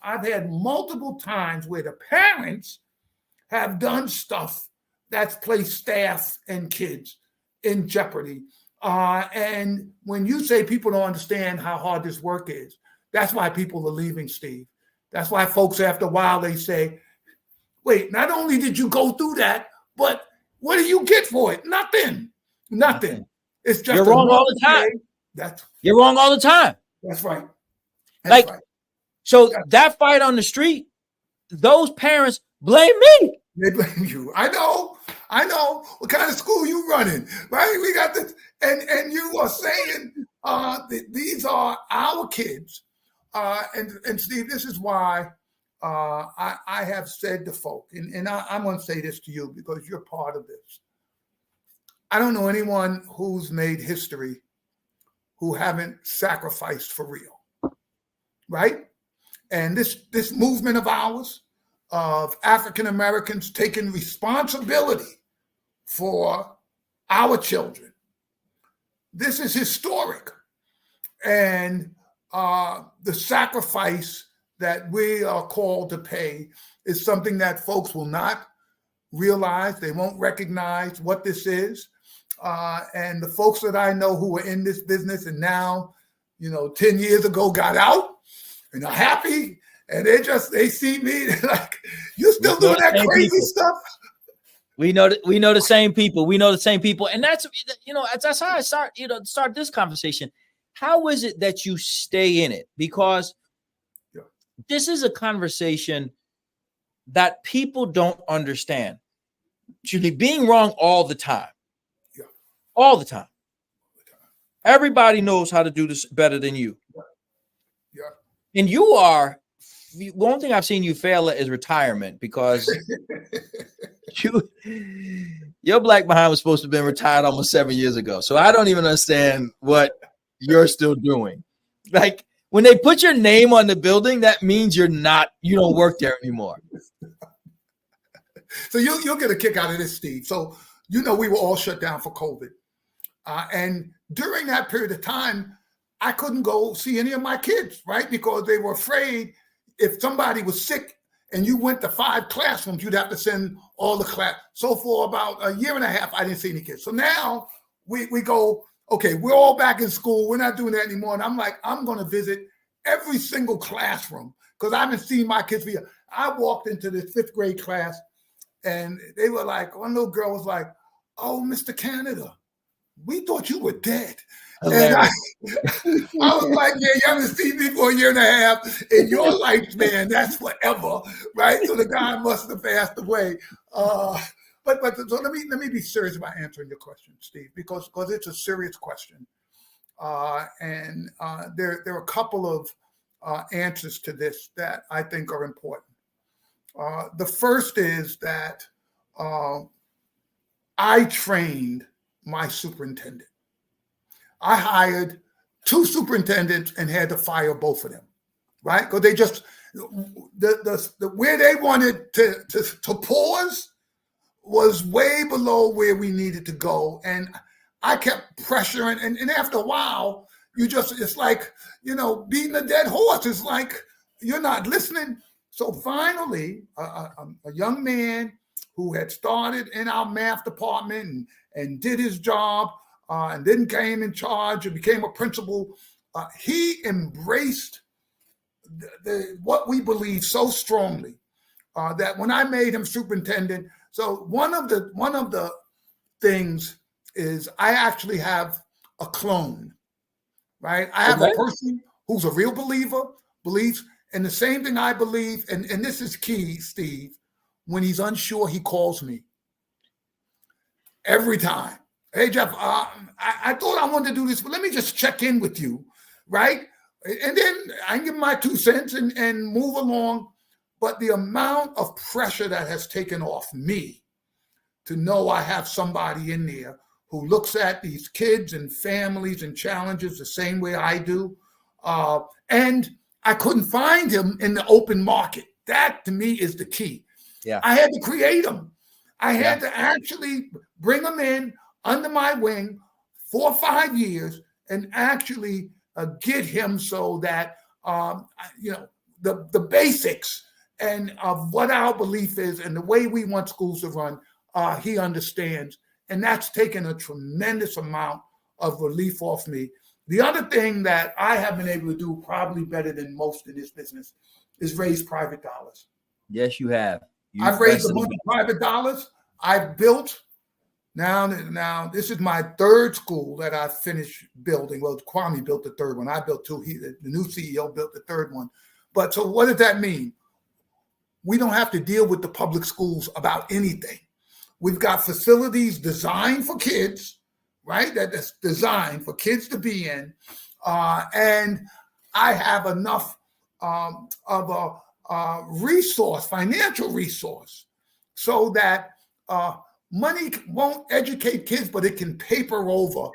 I've had multiple times where the parents have done stuff that's placed staff and kids in jeopardy. And when you say people don't understand how hard this work is, that's why people are leaving, Steve. That's why folks, after a while, they say, wait, not only did you go through that, but what do you get for it? Nothing. Nothing. It's just you're wrong all the time. You're wrong all the time. That's right. That's right. So that fight on the street, those parents blame me. They blame you. I know. What kind of school you running, right? We got this, and you are saying these are our kids. And Steve, this is why I have said to folk, and I'm going to say this to you because you're part of this. I don't know anyone who's made history who haven't sacrificed for real, right? And this movement of ours, of African Americans taking responsibility for our children, this is historic. And the sacrifice that we are called to pay is something that folks will not realize. They won't recognize what this is. And the folks that I know who are in this business and now, 10 years ago got out and are happy, and they see me, they're like, you still doing that crazy stuff? We know the same people. We know the same people. And that's how I start this conversation. How is it that you stay in it? Because this is a conversation that people don't understand. Julie, being wrong all the time. Yeah. All the time. Everybody knows how to do this better than you. Yeah. And you are, one thing I've seen you fail at is retirement, because your black behind was supposed to have been retired almost 7 years ago. So I don't even understand what you're still doing. Like, when they put your name on the building, that means you don't work there anymore. So you'll get a kick out of this, Steve. So, we were all shut down for COVID. And during that period of time, I couldn't go see any of my kids, right? Because they were afraid if somebody was sick and you went to 5 classrooms, you'd have to send all the class. So for about a year and a half, I didn't see any kids. So now we go, okay, we're all back in school. We're not doing that anymore. And I'm like, I'm going to visit every single classroom because I haven't seen my kids for years. I walked into the 5th grade class and they were like, one little girl was like, oh, Mr. Canada, we thought you were dead. And I was like, yeah, you haven't seen me for a year and a half in your lifespan. That's forever, right? So the guy must have passed away. But so let me be serious about answering your question, Steve, because it's a serious question. And there are a couple of answers to this that I think are important. The first is that I trained my superintendent. I hired 2 superintendents and had to fire both of them, right? Because they just the where they wanted to pause was way below where we needed to go, and I kept pressuring. And after a while, it's like beating a dead horse. It's like you're not listening. So finally, a young man who had started in our math department and did his job. And then came in charge and became a principal. He embraced what we believe so strongly that when I made him superintendent. So one of the things is I actually have a clone, right? I have a person who's a real believer, believes, and the same thing I believe. And this is key, Steve. When he's unsure, he calls me every time. Hey, Jeff, I thought I wanted to do this, but let me just check in with you, right? And then I can give my 2 cents and move along. But the amount of pressure that has taken off me to know I have somebody in there who looks at these kids and families and challenges the same way I do. And I couldn't find him in the open market. That, to me, is the key. Yeah, I had to create him. I had to actually bring him in under my wing 4 or 5 years and actually get him so that, the basics and of what our belief is and the way we want schools to run, he understands. And that's taken a tremendous amount of relief off me. The other thing that I have been able to do probably better than most in this business is raise private dollars. Yes, you have. I've raised a bunch of private dollars. I've built, now this is my third school that I finished building. Well, Kwame built the third one. I built two. The new CEO built the third one. But so what does that mean? We don't have to deal with the public schools about anything. We've got facilities designed for kids, right? That's designed for kids to be in. And I have enough of a resource, financial resource, so that money won't educate kids, but it can paper over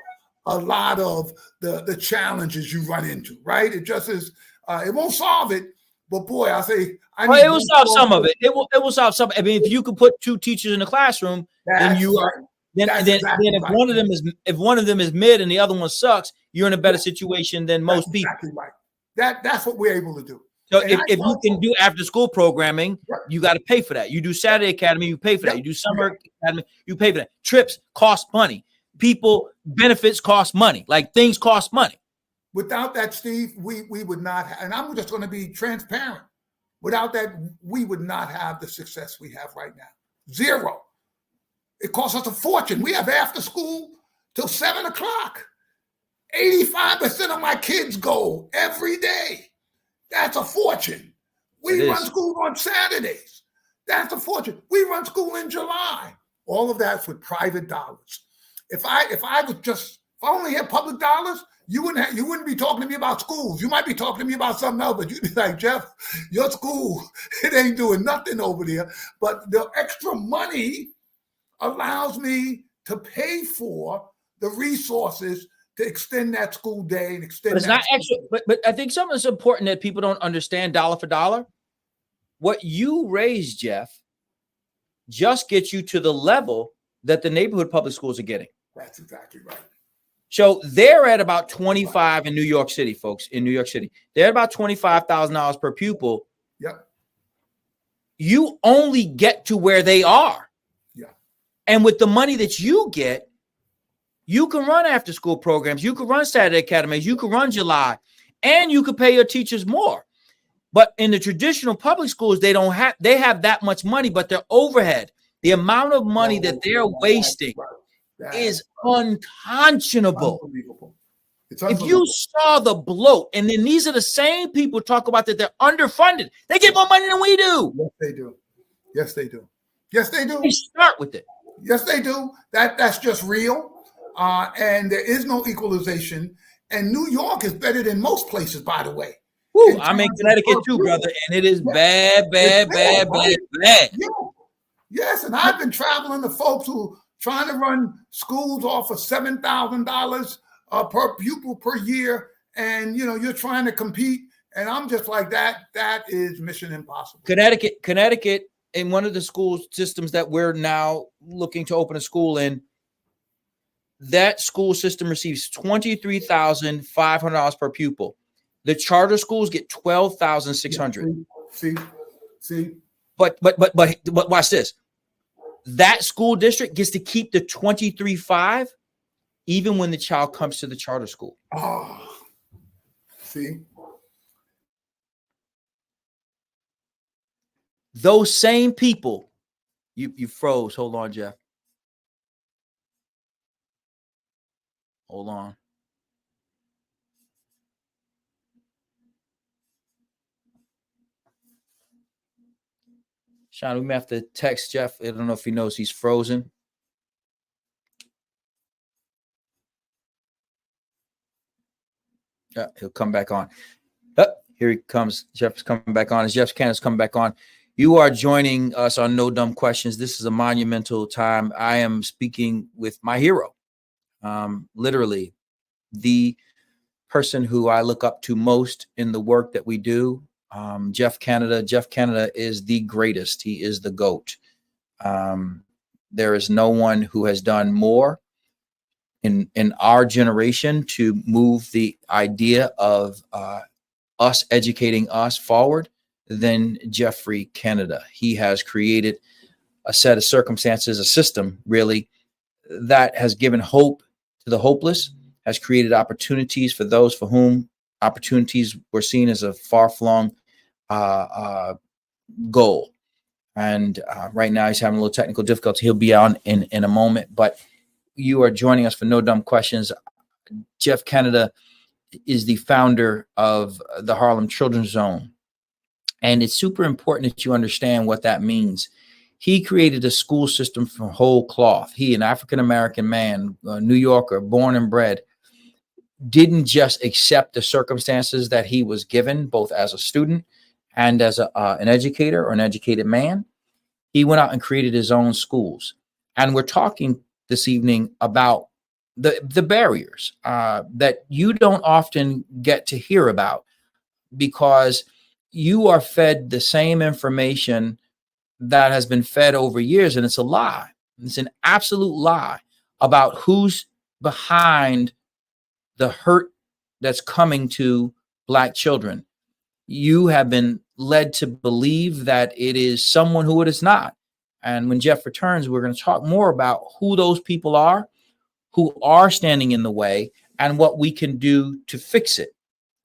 a lot of the challenges you run into, right? It just is, it won't solve it, but boy, I say, it will solve some of it. It will solve some. I mean, if you could put two teachers in the classroom, then you are, then if one of them is mid and the other one sucks, you're in a better situation than most people. Exactly right. That's what we're able to do. So if you can do after school programming, you got to pay for that. You do Saturday Academy, you pay for that. You do summer academy, you pay for that. Trips cost money. People benefits cost money. Like things cost money. Without that, Steve, we would not have, and I'm just going to be transparent. Without that, we would not have the success we have right now. Zero. It costs us a fortune. We have after school till 7 o'clock. 85% of my kids go every day. That's a fortune. We run school on Saturdays. That's a fortune. We run school in July. All of that's with private dollars. If I only had public dollars, you wouldn't be talking to me about schools. You might be talking to me about something else, but you'd be like, Jeff, your school, it ain't doing nothing over there. But the extra money allows me to pay for the resources to extend that school day and extend. But it's not extra. But I think something that's important that people don't understand dollar for dollar. What you raise, Jeff, just gets you to the level that the neighborhood public schools are getting. That's exactly right. So they're at about 25 in New York City, folks. In New York City, they're at about $25,000 per pupil. Yep. You only get to where they are. Yeah. And with the money that you get, you can run after school programs. You can run Saturday academies. You can run July, and you can pay your teachers more. But in the traditional public schools, they have that much money, but their overhead, the amount of money that they're wasting is unconscionable. If you saw the bloat, and then these are the same people talk about that they're underfunded. They get more money than we do. Yes, they do. Yes, they do. Yes, they do. They start with it. Yes, they do. That's just real. And there is no equalization. And New York is better than most places, by the way. Woo, I'm in Connecticut too, brother, and it is bad. Yeah. Yes, and I've been traveling to folks who trying to run schools off of $7,000 per pupil per year, and you're trying to compete, and I'm just like that. That is mission impossible. Connecticut, in one of the school systems that we're now looking to open a school in, that school system receives $23,500 per pupil. The charter schools get $12,600. See. But watch this. That school district gets to keep the $23,500 even when the child comes to the charter school. Oh, see. Those same people, you froze. Hold on, Jeff. Hold on. Sean, we may have to text Jeff. I don't know if he knows he's frozen. Yeah, he'll come back on. Here he comes. Jeff's coming back on. As Geoffrey Canada's coming back on. You are joining us on No Dumb Questions. This is a monumental time. I am speaking with my hero. Literally the person who I look up to most in the work that we do. Geoffrey Canada. Geoffrey Canada is the greatest. He is the GOAT. There is no one who has done more in our generation to move the idea of us educating us forward than Geoffrey Canada. He has created a set of circumstances, a system really, that has given hope to the hopeless, has created opportunities for those for whom opportunities were seen as a far-flung goal. And right now he's having a little technical difficulty. He'll be on in a moment, but you are joining us for No Dumb Questions. Geoff Canada is the founder of the Harlem Children's Zone. And it's super important that you understand what that means. He created a school system from whole cloth. He, an African-American man, a New Yorker, born and bred, didn't just accept the circumstances that he was given, both as a student and as an educator or an educated man. He went out and created his own schools. And we're talking this evening about the barriers that you don't often get to hear about, because you are fed the same information that has been fed over years, and it's a lie. It's an absolute lie about who's behind the hurt that's coming to Black children. You have been led to believe that it is someone who it is not. And when Geoff returns, we're going to talk more about who those people are, who are standing in the way, and what we can do to fix it.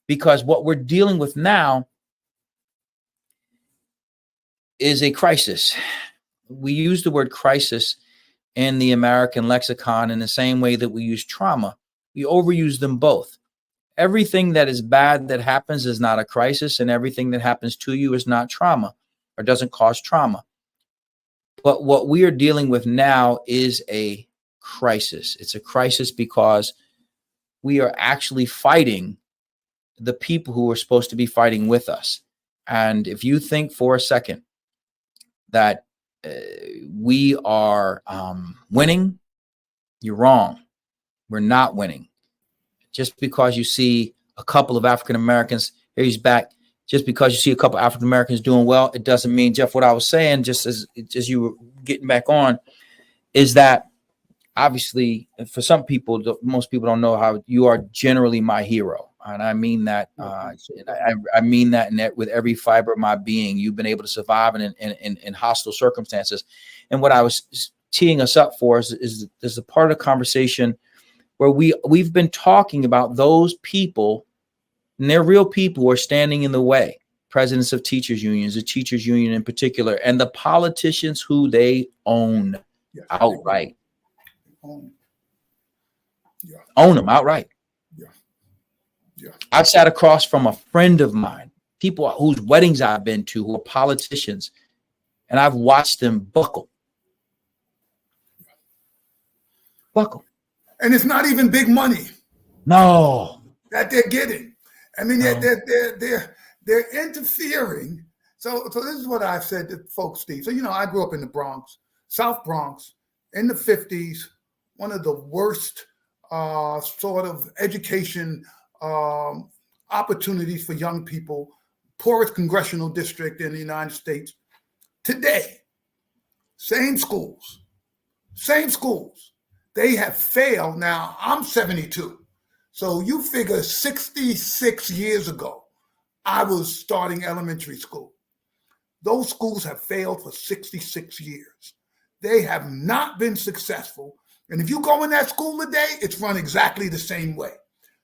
Because what we're dealing with now is a crisis. We use the word crisis in the American lexicon in the same way that we use trauma. We overuse them both. Everything that is bad that happens is not a crisis, and everything that happens to you is not trauma or doesn't cause trauma. But what we are dealing with now is a crisis. It's a crisis because we are actually fighting the people who are supposed to be fighting with us. And if you think for a second that we are winning, you're wrong. We're not winning. Just because you see a couple of African Americans, here he's back. Just because you see a couple of African Americans doing well, it doesn't mean, Geoff, what I was saying, just as you were getting back on, is that obviously for some people, most people don't know how you are generally my hero. And I mean that, I mean that with every fiber of my being. You've been able to survive in hostile circumstances. And what I was teeing us up for is a part of the conversation where we've been talking about those people, and they're real people who are standing in the way. Presidents of teachers unions, the teachers union in particular, and the politicians who they own outright. Own them outright. I've sat across from a friend of mine, people whose weddings I've been to, who are politicians, and I've watched them buckle. And it's not even big money. No. That they're getting. I mean, they're interfering. So this is what I've said to folks, Steve. So, I grew up in the Bronx, South Bronx, in the 50s, one of the worst sort of education opportunities for young people, poorest congressional district in the United States. Today, same schools. They have failed. Now, I'm 72. So you figure 66 years ago, I was starting elementary school. Those schools have failed for 66 years. They have not been successful. And if you go in that school today, it's run exactly the same way.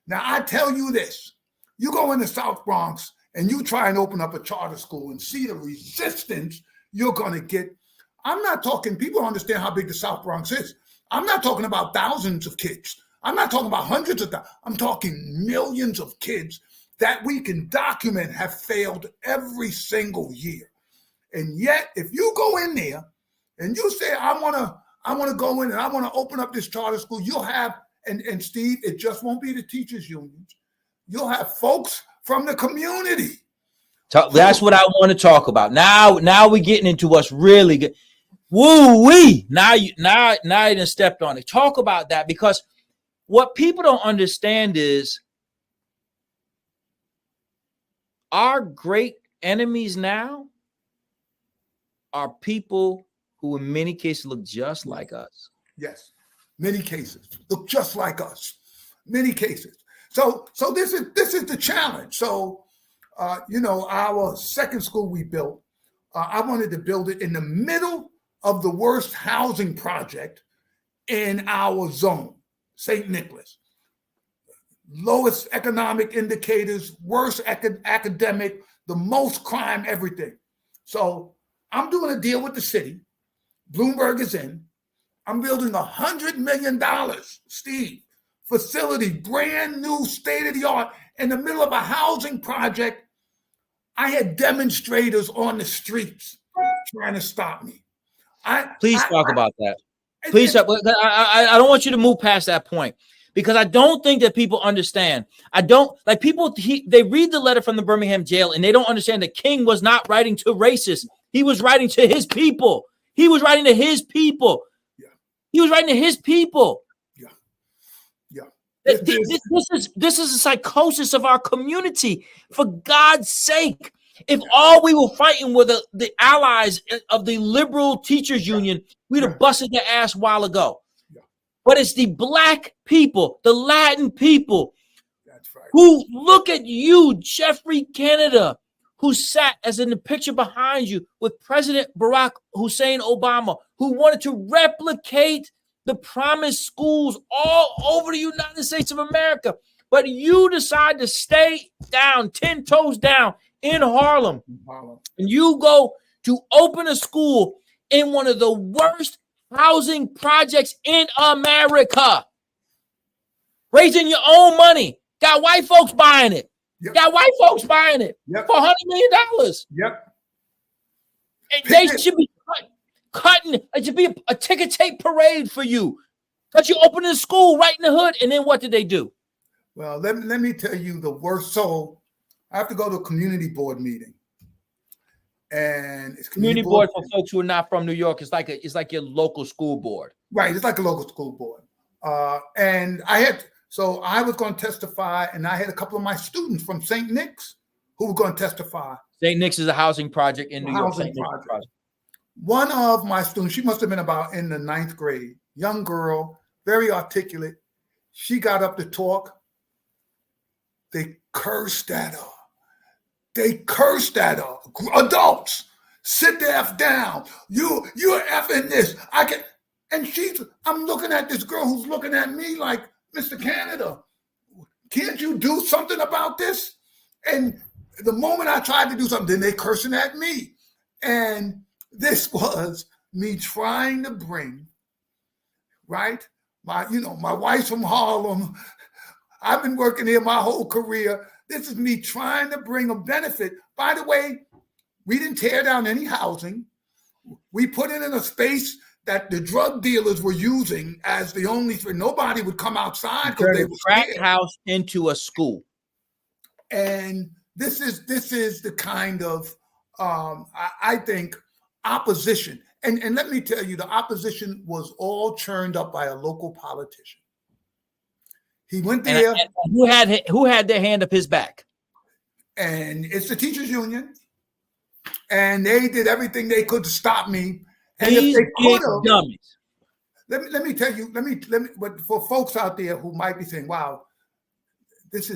Now, I tell you this, you go in the South Bronx and you try and open up a charter school and see the resistance you're going to get. I'm not talking, people don't understand how big the South Bronx is. I'm not talking about thousands of kids. I'm not talking about hundreds of thousands. I'm talking millions of kids that we can document have failed every single year. And yet, if you go in there and you say, I want to go in and I want to open up this charter school, you'll have, and Steve, it just won't be the teachers unions. You'll have folks from the community. That's what I want to talk about. Now we're getting into what's really good. Woo-wee. Now you done stepped on it. Talk about that, because what people don't understand is our great enemies now are people who in many cases look just like us. Yes, many cases look just like us. Many cases. So this is the challenge. So You know, our second school we built, I wanted to build it in the middle of the worst housing project in our zone, St. Nicholas. Lowest economic indicators, worst academic, the most crime, everything. So I'm doing a deal with the city. Bloomberg is in. I'm building $100 million, Steve, facility, brand new, state of the art, in the middle of a housing project. I had demonstrators on the streets trying to stop me. Please talk about that. Please, I don't want you to move past that point, because I don't think that people understand. I don't like people. They read the letter from the Birmingham jail and they don't understand that King was not writing to racists. He was writing to his people. He was writing to his people. Yeah. He was writing to his people. Yeah. Yeah. This is a psychosis of our community. For God's sake, if all we were fighting were the allies of the liberal teachers union, we'd have busted their ass a while ago. Yeah. But it's the Black people, the Latin people, that's right, who look at you, Geoffrey Canada, who sat as in the picture behind you with President Barack Hussein Obama, who wanted to replicate the promised schools all over the United States of America. But you decide to stay down, 10 toes down in Harlem. And you go to open a school in one of the worst housing projects in America. Raising your own money. Got white folks buying it. Yep. Got white folks buying it for $100 million. Yep. And they should be cutting. It should be a ticker tape parade for you. But you open a school right in the hood, and then what did they do? Well, let me tell you the worst. So I have to go to a community board meeting. And it's community board for folks who are not from New York. It's like your local school board. Right. It's like a local school board. And so I was going to testify, and I had a couple of my students from St. Nick's who were going to testify. St. Nick's is a housing project in New York. Project. One of my students, she must have been about in the 9th grade, young girl, very articulate. She got up to talk. They cursed at her. Adults, sit the F down. You're effing this. I'm looking at this girl who's looking at me like, Mr. Canada, can't you do something about this? And the moment I tried to do something, then they cursing at me. And this was me trying to bring, right? My wife's from Harlem. I've been working here my whole career. This is me trying to bring a benefit. By the way, we didn't tear down any housing. We put it in a space that the drug dealers were using as the only thing. Nobody would come outside because they were crack house into a school. And this is the kind of I think opposition. And let me tell you, the opposition was all churned up by a local politician. He went there. And who had their hand up his back? And it's the teachers union. And they did everything they could to stop me. And if they could have, let me tell you, but for folks out there who might be saying, wow, this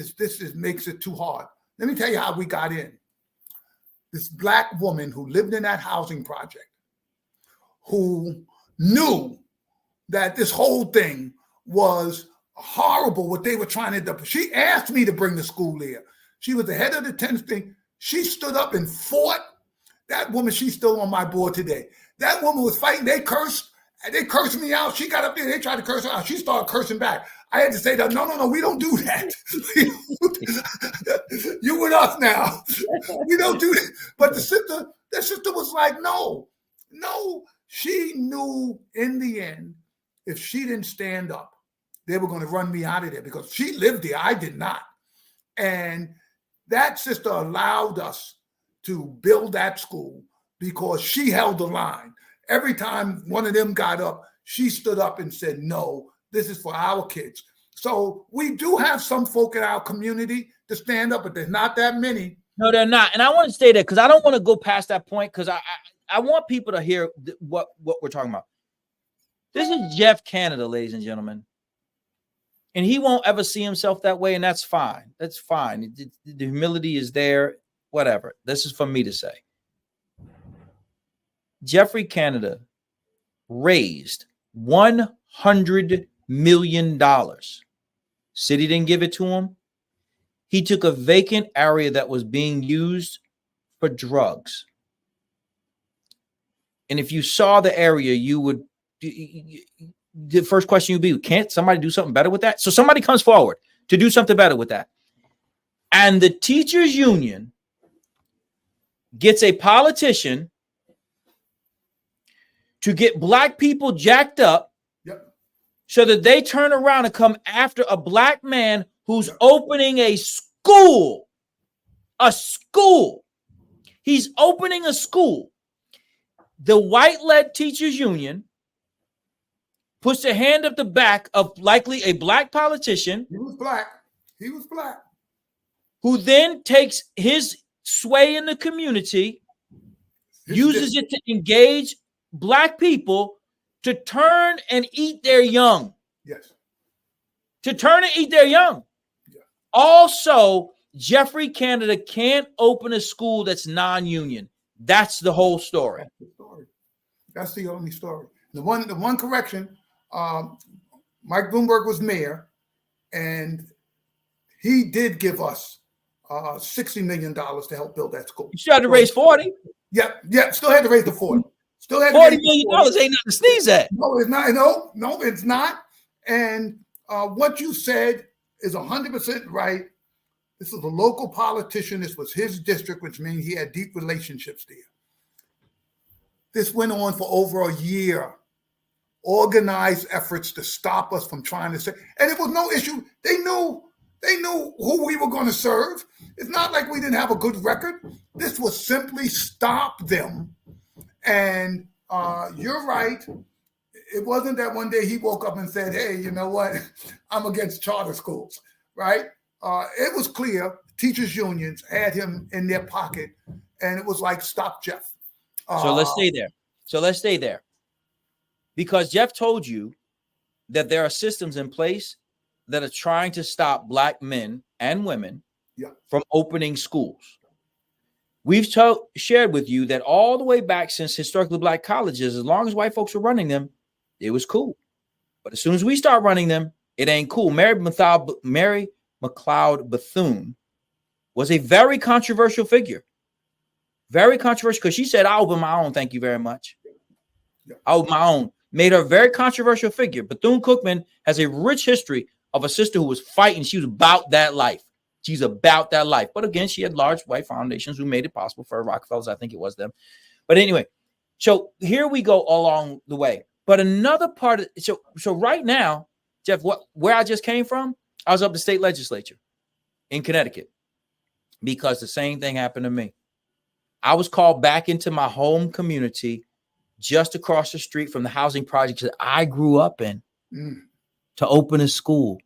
makes it too hard. Let me tell you how we got in. This Black woman who lived in that housing project, who knew that this whole thing was horrible, what they were trying to do. She asked me to bring the school here. She was the head of the 10th thing. She stood up and fought. That woman, she's still on my board today. That woman was fighting. They cursed me out. She got up there. They tried to curse her out. She started cursing back. I had to say that, no, we don't do that. You with us now. We don't do that. But the sister was like, no. She knew in the end, if she didn't stand up, they were going to run me out of there because she lived there. I did not. And that sister allowed us to build that school because she held the line. Every time one of them got up, she stood up and said, no, this is for our kids. So we do have some folk in our community to stand up, but there's not that many. No, they're not. And I want to stay there because I don't want to go past that point because I want people to hear what we're talking about. This is Geoffrey Canada, ladies and gentlemen. And he won't ever see himself that way, and that's fine. That's fine. The humility is there. whatever. This is for me to say. Geoffrey Canada raised $100 million. City didn't give it to him. He took a vacant area that was being used for drugs. And if you saw the area, you would, the first question would be, can't somebody do something better with that? So somebody comes forward to do something better with that. And the teachers union gets a politician to get black people jacked up, so that they turn around and come after a black man who's opening a school. A school. He's opening a school. The white-led teachers union puts a hand up the back of likely a black politician. He was black. Who then takes his sway in the community, uses it to engage black people to turn and eat their young. Yes. To turn and eat their young. Yeah. Also, Geoffrey Canada can't open a school that's non-union. That's the whole story. That's the only story. The one correction, Mike Bloomberg was mayor, and he did give us $60 million to help build that school. You still had to raise 40. Yeah, still had to raise the 40. Still had $40 million ain't nothing to sneeze at. No, it's not. No, it's not. And what you said is 100% right. This was a local politician. This was his district, which means he had deep relationships there. This went on for over a year. Organized efforts to stop us from trying to say, and it was no issue. They knew who we were going to serve. It's not like we didn't have a good record. This was simply stop them. And you're right. It wasn't that one day he woke up and said, hey, you know what? I'm against charter schools, right? It was clear teachers' unions had him in their pocket, and it was like, stop Jeff. So let's stay there. Because Jeff told you that there are systems in place that are trying to stop black men and women from opening schools. We've shared with you that all the way back since historically black colleges, as long as white folks were running them, it was cool. But as soon as we start running them, it ain't cool. Mary McLeod Bethune was a very controversial figure. Very controversial, because she said, I'll open my own, thank you very much. I'll open my own. Made her a very controversial figure. Bethune-Cookman has a rich history of a sister who was fighting. She was about that life. She's about that life. But again, she had large white foundations who made it possible for Rockefellers. I think it was them. But anyway, so here we go along the way. But another part of so right now, Jeff, where I just came from, I was up the state legislature in Connecticut because the same thing happened to me. I was called back into my home community just across the street from the housing projects that I grew up in to open a school.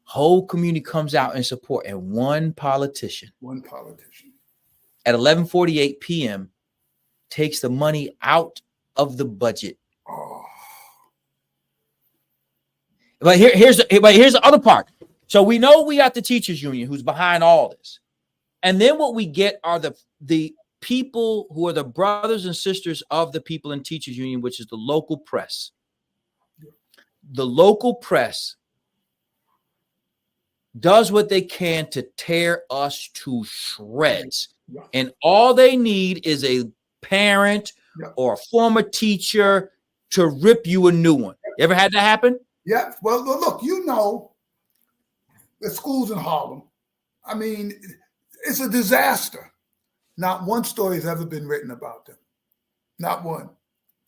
Whole community comes out in support, and one politician at 11:48 p.m. takes the money out of the budget. But here's the other part. So we know we got the teachers union who's behind all this. And then what we get are the people who are the brothers and sisters of the people in teachers union, which is the local press. The local press does what they can to tear us to shreds. And all they need is a parent or a former teacher to rip you a new one. You ever had that happen? Yeah. Well, look, you know, the schools in Harlem, I mean, it's a disaster. Not one story has ever been written about them. Not one.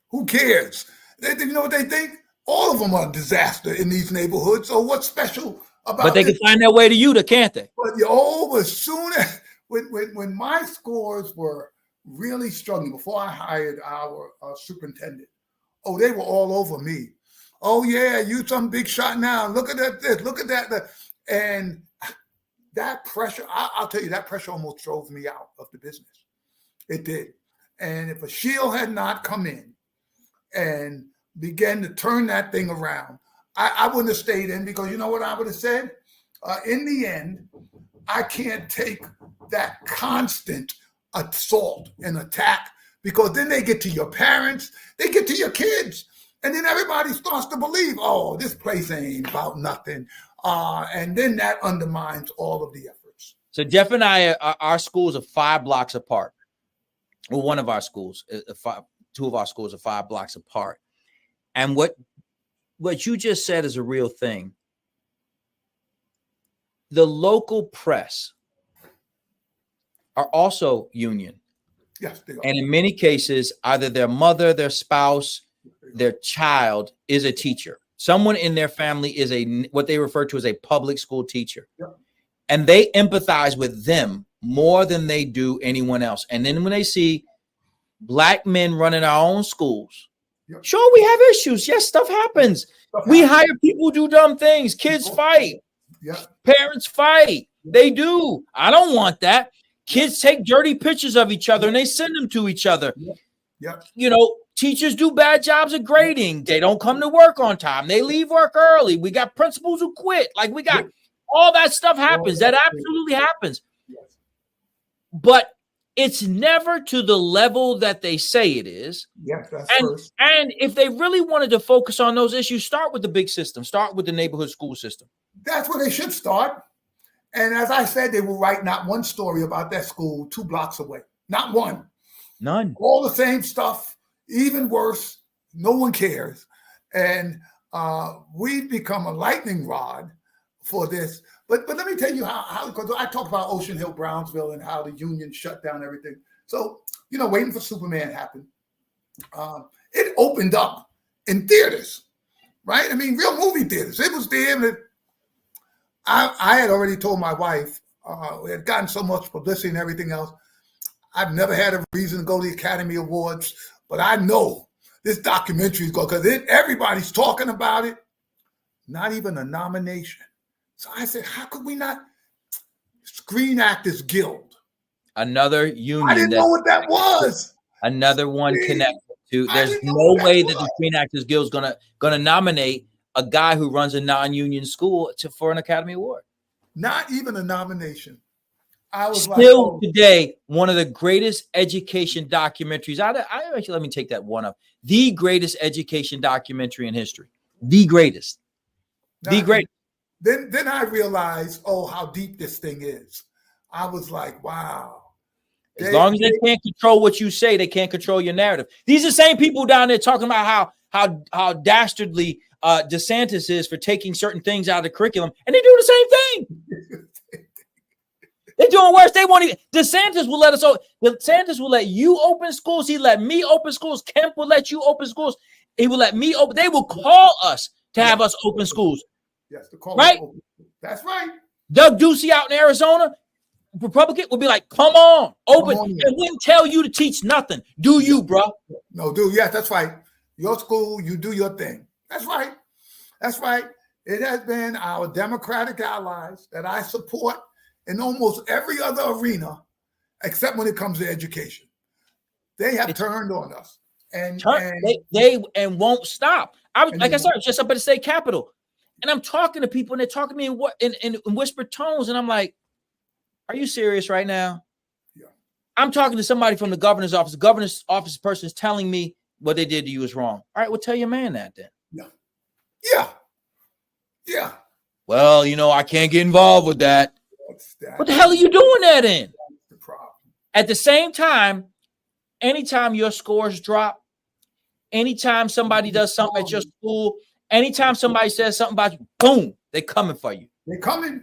Who cares? You know what they think? All of them are a disaster in these neighborhoods. So what's special about But they can find their way to you, can't they? But as soon as when my scores were really struggling before I hired our superintendent, they were all over me. Oh yeah, you some big shot now. Look at that. This. Look at that. And that pressure, I'll tell you, that pressure almost drove me out of the business. It did. And if a shield had not come in and began to turn that thing around, I wouldn't have stayed in, because you know what I would have said? In the end, I can't take that constant assault and attack, because then they get to your parents, they get to your kids, and then everybody starts to believe, oh, this place ain't about nothing. And then that undermines all of the efforts. So Jeff and I, our schools are 5 blocks apart. Well, one of our schools, 2 of our schools are 5 blocks apart. And what you just said is a real thing. The local press are also union. Yes, they are. And in many cases, either their mother, their spouse, their child is a teacher. Someone in their family is what they refer to as a public school teacher. Yep. And they empathize with them more than they do anyone else. And then when they see Black men running our own schools, yep. Sure, we have issues. Yes, stuff happens. We hire people who do dumb things. Kids fight. Yep. Parents fight. They do. I don't want that. Kids take dirty pictures of each other and they send them to each other. Yep. You know, teachers do bad jobs at grading. They don't come to work on time. They leave work early. We got principals who quit. Like, we got all that stuff happens. That absolutely happens. Yes. But it's never to the level that they say it is. Yes, that's first. And if they really wanted to focus on those issues, start with the big system. Start with the neighborhood school system. That's where they should start. And as I said, they will write not one story about that school 2 blocks away. Not one. None. All the same stuff, even worse. No one cares. And we've become a lightning rod for this. But let me tell you how, because I talked about Ocean Hill, Brownsville, and how the union shut down everything. So, Waiting for Superman happened. It opened up in theaters, right? I mean, real movie theaters. It was there. I had already told my wife, we had gotten so much publicity and everything else. I've never had a reason to go to the Academy Awards, but I know this documentary is going, because everybody's talking about it. Not even a nomination. So I said, how could we not? Screen Actors Guild. Another union. I didn't know what that was. Another one connected to. There's no way that the Screen Actors Guild is gonna nominate a guy who runs a non-union school for an Academy Award. Not even a nomination. I was still today one of the greatest education documentaries. I actually, let me take that one up. The greatest education documentary in history. The greatest. The greatest. Then I realized, how deep this thing is. I was like, wow. As long as they can't control what you say, they can't control your narrative. These are the same people down there talking about how dastardly DeSantis is for taking certain things out of the curriculum, and they do the same thing. They're doing worse. They won't even. DeSantis will let us. DeSantis will let you open schools. He let me open schools. Kemp will let you open schools. He will let me open. They will call us to have us open schools. Yes, the call. Right. That's right. Doug Ducey out in Arizona, Republican, would be like, "Come on, open." They wouldn't tell you to teach nothing. Do you, bro? No, dude. Yes, that's right. Your school, you do your thing. That's right. That's right. It has been our Democratic allies that I support in almost every other arena, except when it comes to education. They have turned on us, and they won't stop. I was just up at the state capitol, and I'm talking to people, and they're talking to me in whispered tones, and I'm like, "Are you serious right now?" Yeah. I'm talking to somebody from the governor's office. The governor's office person is telling me what they did to you is wrong. All right, well, tell your man that then. Yeah. Well, I can't get involved with that. What the hell are you doing that in? That's the problem. At the same time, anytime your scores drop, anytime somebody does something at your school, anytime somebody says something about you, boom, they're coming for you. They're coming.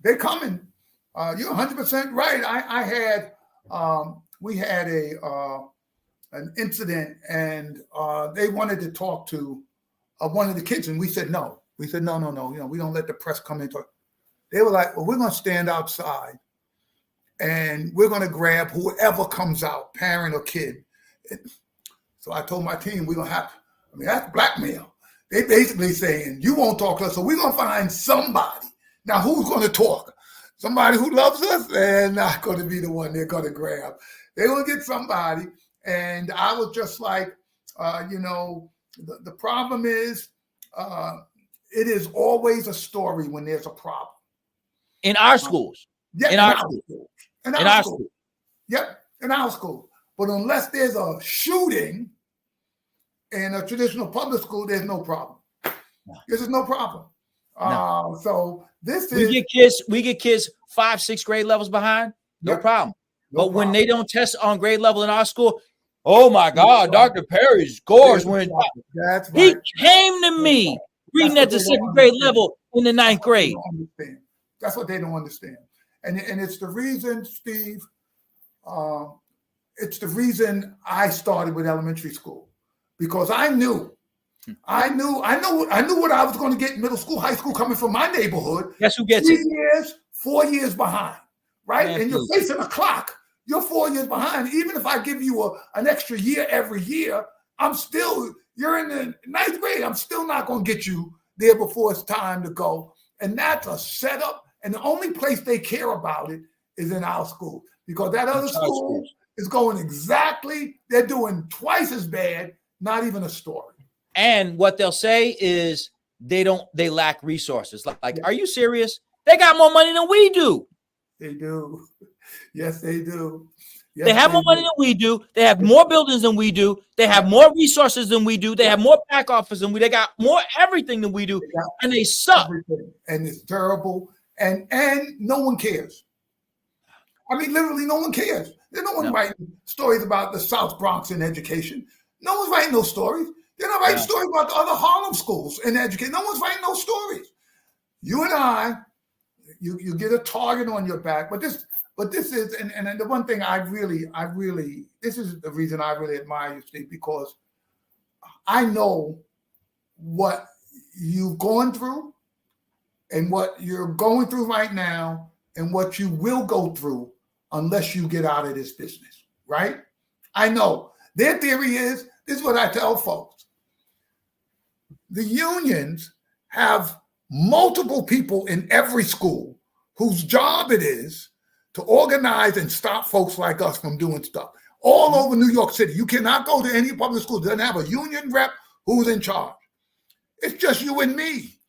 You're 100% right. We had an incident, and they wanted to talk to one of the kids, and we said no. We said no. We don't let the press come in. They were like, well, we're going to stand outside and we're going to grab whoever comes out, parent or kid. So I told my team, we're going to have, that's blackmail. They basically saying, you won't talk to us, so we're going to find somebody. Now, who's going to talk? Somebody who loves us? They're not going to be the one they're going to grab. They're going to get somebody. And I was just like, the problem is, it is always a story when there's a problem. In our schools. Yeah, in our school. In our school. Yep, in our school. But unless there's a shooting in a traditional public school, there's no problem. This is no problem. No. So this is we get kids 5, 6 grade levels behind, no problem. No but when they don't test on grade level in our school, oh my God, Dr. Perry's scores were in. That's right. He came to me reading at the 2nd grade level in the 9th grade. That's what they don't understand. And it's the reason, Steve, it's the reason I started with elementary school, because I knew what I was going to get in middle school, high school, coming from my neighborhood. Guess who gets 3 years, 4 years behind, right? Man, and you're facing a clock. You're 4 years behind. Even if I give you an extra year every year, you're in the 9th grade. I'm still not going to get you there before it's time to go. And that's a setup. And the only place they care about it is in our school, because that other school is going exactly, they're doing twice as bad, not even a story. And what they'll say is they lack resources. Like, are you serious? They got more money than we do. They do. Yes, they do. Yes, they have more money than we do. They have more buildings than we do. They have more resources than we do. They have more back office than we do. They got more everything than we do. And they suck. Everything. And it's terrible. And no one cares. I mean, literally, no one cares. There's no one writing stories about the South Bronx in education. No one's writing those stories. They're not writing stories about the other Harlem schools in education. No one's writing those stories. You and I, you get a target on your back. But this is, and the one thing this is the reason I really admire you, Steve, because I know what you've gone through and what you're going through right now and what you will go through unless you get out of this business, right? I know. Their theory is, this is what I tell folks. The unions have multiple people in every school whose job it is to organize and stop folks like us from doing stuff. All over New York City, you cannot go to any public school that doesn't have a union rep who's in charge. It's just you and me.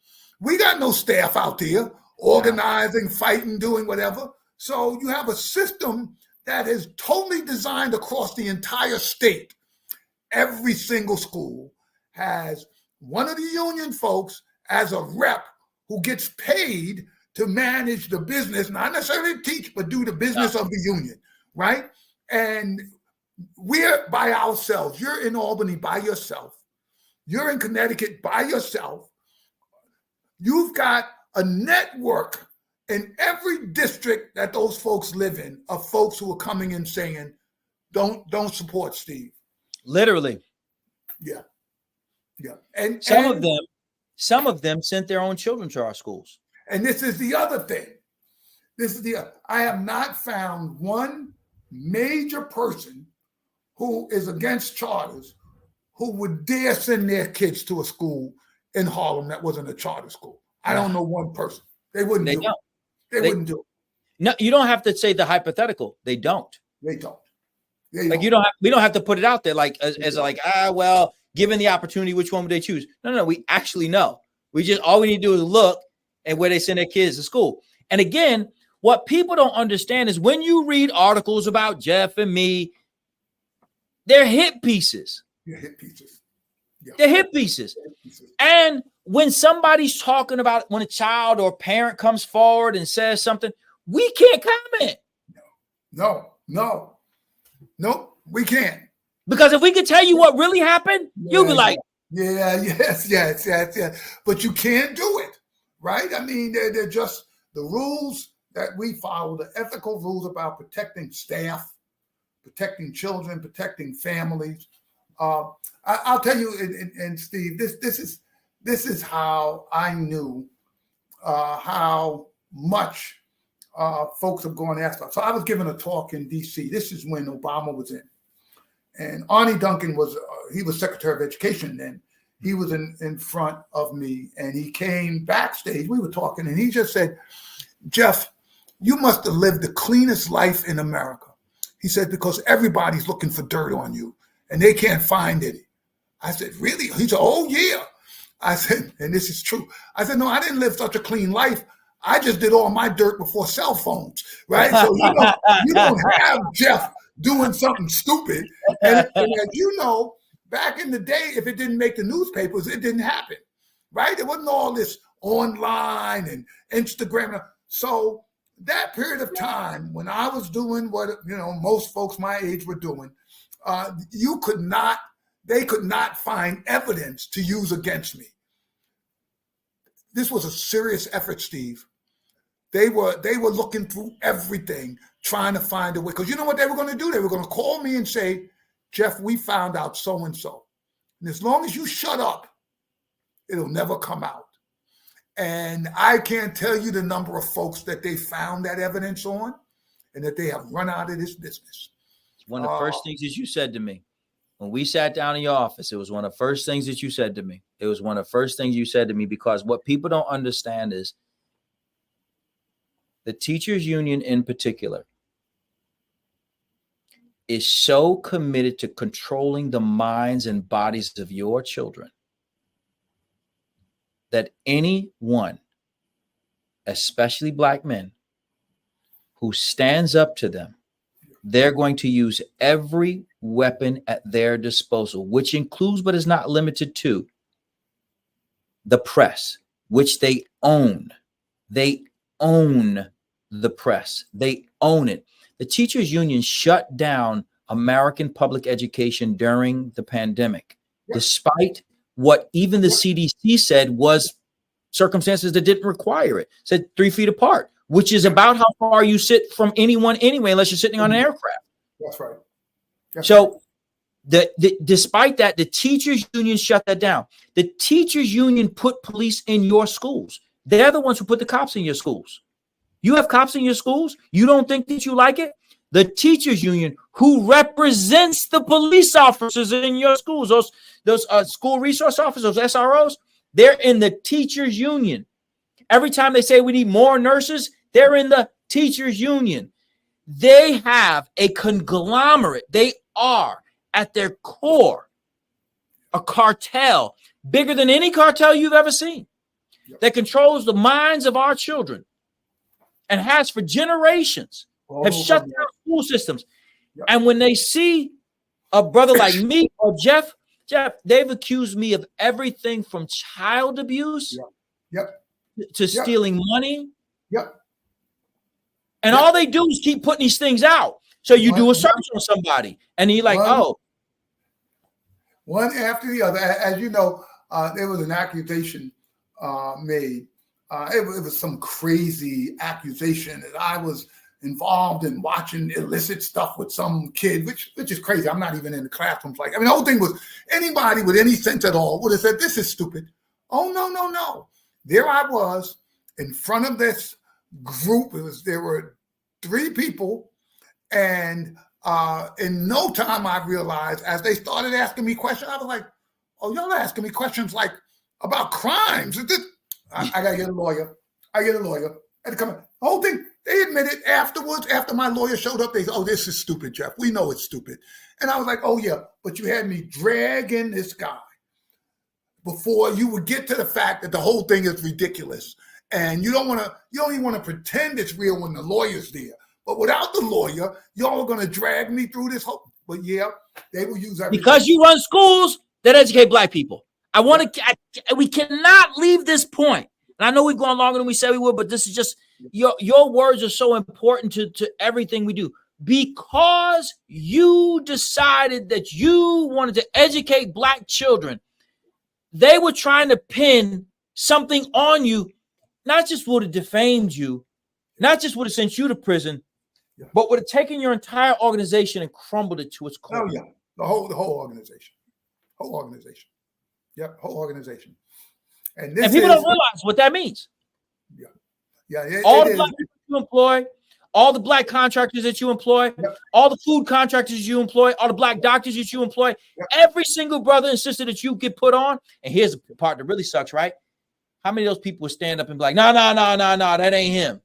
We got no staff out there organizing, fighting, doing whatever. So you have a system that is totally designed across the entire state. Every single school has one of the union folks as a rep who gets paid to manage the business, not necessarily teach, but do the business of the union, right? And we're by ourselves. You're in Albany by yourself. You're in Connecticut by yourself. You've got a network in every district that those folks live in of folks who are coming in saying, don't support Steve. Literally. Yeah. And some of them sent their own children to our schools. And this is the other thing. I have not found one major person who is against charters who would dare send their kids to a school in Harlem that wasn't a charter school. I don't know one person. They wouldn't do it. They wouldn't do it. No, you don't have to say the hypothetical. They don't. They don't. We don't have to put it out there as well, given the opportunity, which one would they choose? No, we actually know. All we need to do is look at where they send their kids to school. And again, what people don't understand is when you read articles about Jeff and me, they're hit pieces. They're hit pieces. Yeah. They're hit pieces. And when somebody's talking about when a child or parent comes forward and says something, we can't comment. No, we can't. Because if we could tell you what really happened, you'll be like, yes. But you can't do it, right? I mean, they're just the rules that we follow, the ethical rules about protecting staff, protecting children, protecting families. I'll tell you, and Steve, this is how I knew how much folks have gone after. So I was giving a talk in D.C. This is when Obama was in. And Arnie Duncan was Secretary of Education then. He was in front of me, and he came backstage. We were talking, and he just said, Jeff, you must have lived the cleanest life in America. He said, because everybody's looking for dirt on you, and they can't find any. I said, really? He said, oh, yeah. I said, and this is true. I said, no, I didn't live such a clean life. I just did all my dirt before cell phones, right? So you don't have Jeff doing something stupid. And as you know, back in the day, if it didn't make the newspapers, it didn't happen, right? There wasn't all this online and Instagram. So that period of time when I was doing what most folks my age were doing, they could not find evidence to use against me. This was a serious effort, Steve. They were looking through everything, trying to find a way. Because you know what they were going to do? They were going to call me and say, Jeff, we found out so-and-so. And as long as you shut up, it'll never come out. And I can't tell you the number of folks that they found that evidence on and that they have run out of this business. It's one of the first things that you said to me. When we sat down in your office, it was one of the first things that you said to me. It was one of the first things you said to me, because what people don't understand is the teachers union in particular is so committed to controlling the minds and bodies of your children that anyone, especially black men, who stands up to them, they're going to use every weapon at their disposal, which includes but is not limited to the press, which they own. They own the press. They own it. The teachers union shut down American public education during the pandemic, despite what even the CDC said was circumstances that didn't require it. Said 3 feet apart, which is about how far you sit from anyone anyway, unless you're sitting on an aircraft. That's right. So despite that, the teachers union shut that down. The teachers union put police in your schools. They're the ones who put the cops in your schools. You have cops in your schools. You don't think that you like it? The teachers union, who represents the police officers in your schools, those school resource officers, those SROs, they're in the teachers union. Every time they say we need more nurses, they're in the teachers union. They have a conglomerate. They are at their core a cartel bigger than any cartel you've ever seen, that controls the minds of our children and has for generations, have shut down school systems. And when they see a brother like me or Jeff, they've accused me of everything from child abuse to stealing money. And all they do is keep putting these things out. So you do a search on somebody and you're like, one after the other. As you know, there was an accusation made. It was some crazy accusation that I was involved in watching illicit stuff with some kid, which is crazy. I'm not even in the classrooms. The whole thing was, anybody with any sense at all would have said, this is stupid. Oh, no. There I was in front of this group. There were 3 people. And in no time, I realized, as they started asking me questions, I was like, oh, y'all asking me questions like about crimes. I got to get a lawyer. I had to come in. The whole thing, they admitted afterwards, after my lawyer showed up, they said, oh, this is stupid, Jeff. We know it's stupid. And I was like, oh, yeah, but you had me dragging this guy before you would get to the fact that the whole thing is ridiculous. And you don't even want to pretend it's real when the lawyer's there. But without the lawyer, y'all are going to drag me through this whole. But yeah, they will use everything. Because you run schools that educate black people. We cannot leave this point. And I know we've gone longer than we said we would, but this is just your words are so important to everything we do. Because you decided that you wanted to educate black children, they were trying to pin something on you, not just would have defamed you, not just would have sent you to prison, but would have taken your entire organization and crumbled it to its core. Oh yeah, the whole organization, whole organization. Yep, whole organization. And people don't realize what that means. All the black people you employ, all the black contractors that you employ, all the food contractors you employ, all the black doctors that you employ, every single brother and sister that you get put on. And here's the part that really sucks, right? How many of those people would stand up and be like, no, that ain't him?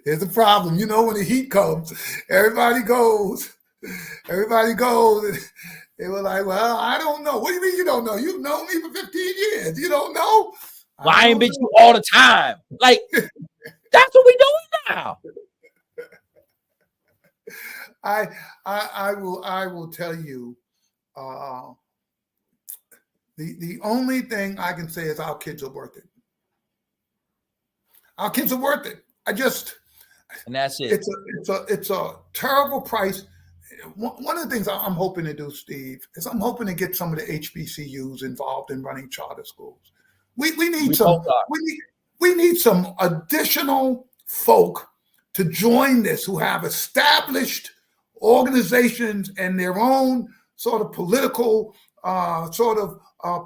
Here's the problem. When the heat comes, everybody goes. They were like, well, I don't know. What do you mean you don't know? You've known me for 15 years. You don't know? Well, I ain't don't bitch you know. all the time. Like, that's what we doing now. I will tell you, the only thing I can say is our kids are worth it. Our kids are worth it. And that's it. It's a terrible price. One of the things I'm hoping to do, Steve, is I'm hoping to get some of the HBCUs involved in running charter schools. We need We some both are. we need some additional folk to join this who have established organizations and their own sort of political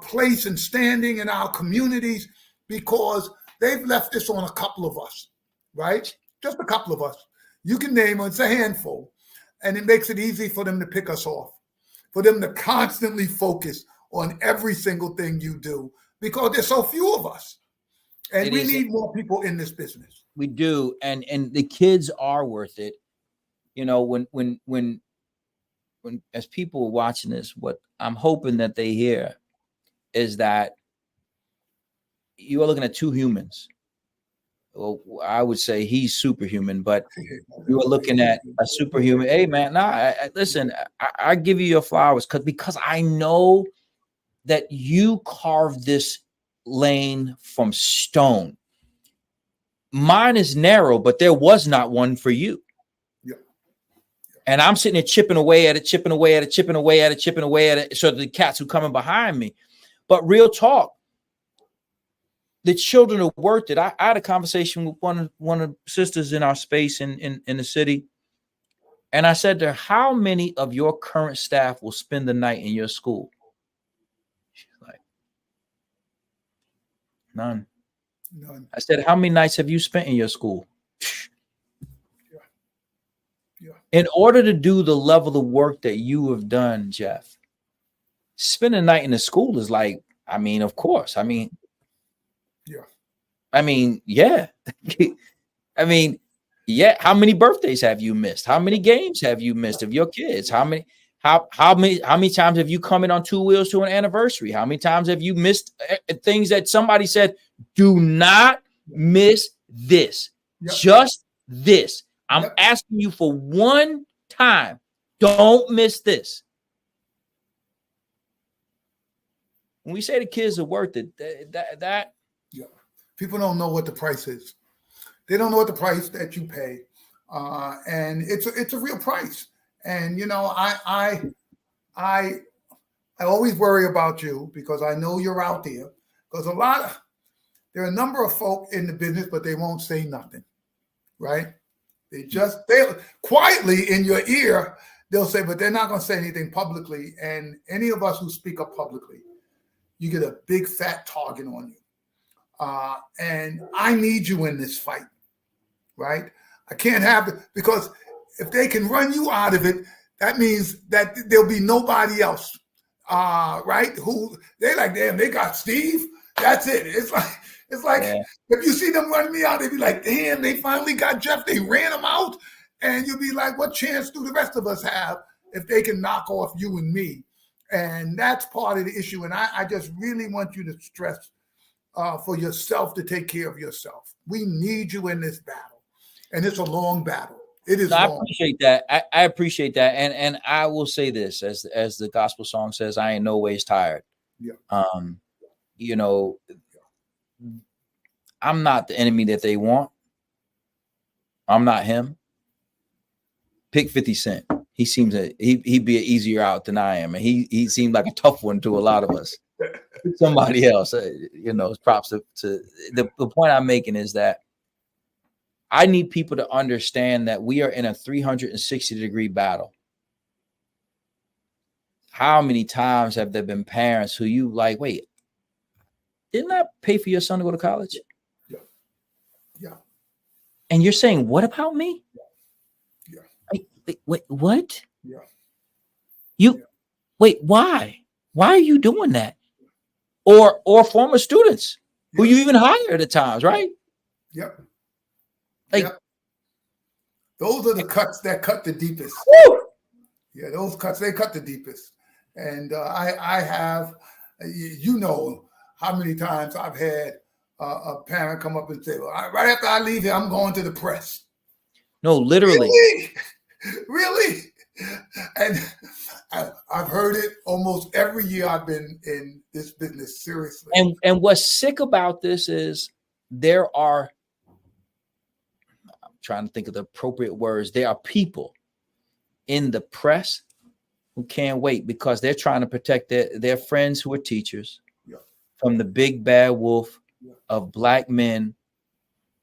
place and standing in our communities, because they've left this on a couple of us, right? Just a couple of us. You can name them, it's a handful. And it makes it easy for them to pick us off, for them to constantly focus on every single thing you do, because there's so few of us. And we need more people in this business. We do. And the kids are worth it. You know, when as people are watching this, what I'm hoping that they hear is that you are looking at two humans. Well, I would say he's superhuman, but you are looking at a superhuman. Hey, man, listen, I give you your flowers because I know that you carved this lane from stone. Mine is narrow, but there was not one for you. Yeah. And I'm sitting there chipping away at it, chipping away at it, chipping away at it, chipping away at it. So the cats who coming behind me. But real talk, the children are worth it. I had a conversation with one of the sisters in our space in the city. And I said to her, how many of your current staff will spend the night in your school? She's like, none. I said, how many nights have you spent in your school? Yeah. In order to do the level of work that you have done, Jeff, spending a night in the school is like, I mean, of course. I mean, yeah. I mean, yeah. I mean, yeah. How many birthdays have you missed? How many games have you missed of your kids? How many times have you come in on two wheels to an anniversary? How many times have you missed things that somebody said, do not miss this, just this. I'm asking you for one time. Don't miss this. When we say the kids are worth it, that people don't know what the price is. They don't know what the price that you pay, and it's a real price. And you know, I always worry about you because I know you're out there. Because there are a number of folk in the business, but they won't say nothing, right? They quietly in your ear, they'll say, but they're not going to say anything publicly. And any of us who speak up publicly, you get a big fat target on you. And I need you in this fight, right? I can't have it, because if they can run you out of it, that means that there'll be nobody else, right? Who they like, damn, they got Steve. That's it. It's like if you see them run me out, they'd be like, damn, they finally got Jeff. They ran him out. And you'll be like, what chance do the rest of us have if they can knock off you and me? And that's part of the issue. And I just really want you to stress for yourself to take care of yourself. We need you in this battle. And it's a long battle. It is long. I appreciate that. I appreciate that. And I will say this, as the gospel song says, I ain't no ways tired. Yeah. You know, I'm not the enemy that they want. I'm not him. Pick 50 Cent. He seems that he'd be an easier out than I am. And he seemed like a tough one to a lot of us. Somebody else, you know, props to the point I'm making is that I need people to understand that we are in a 360-degree battle. How many times have there been parents who you like, wait, didn't I pay for your son to go to college? Yeah. And you're saying, what about me? Yeah. Wait, what? Yeah. Wait, why? Why are you doing that? Or former students who you even hired at times, right? Yep. Like, those are the cuts that cut the deepest. Woo! Yeah, those cuts, they cut the deepest. And I have, you know, how many times I've had a parent come up and say, well, right after I leave here, I'm going to the press. No, literally. Really? Really? And I've heard it almost every year I've been in this business, seriously. And what's sick about this is there are, I'm trying to think of the appropriate words, there are people in the press who can't wait because they're trying to protect their friends who are teachers from the big bad wolf of black men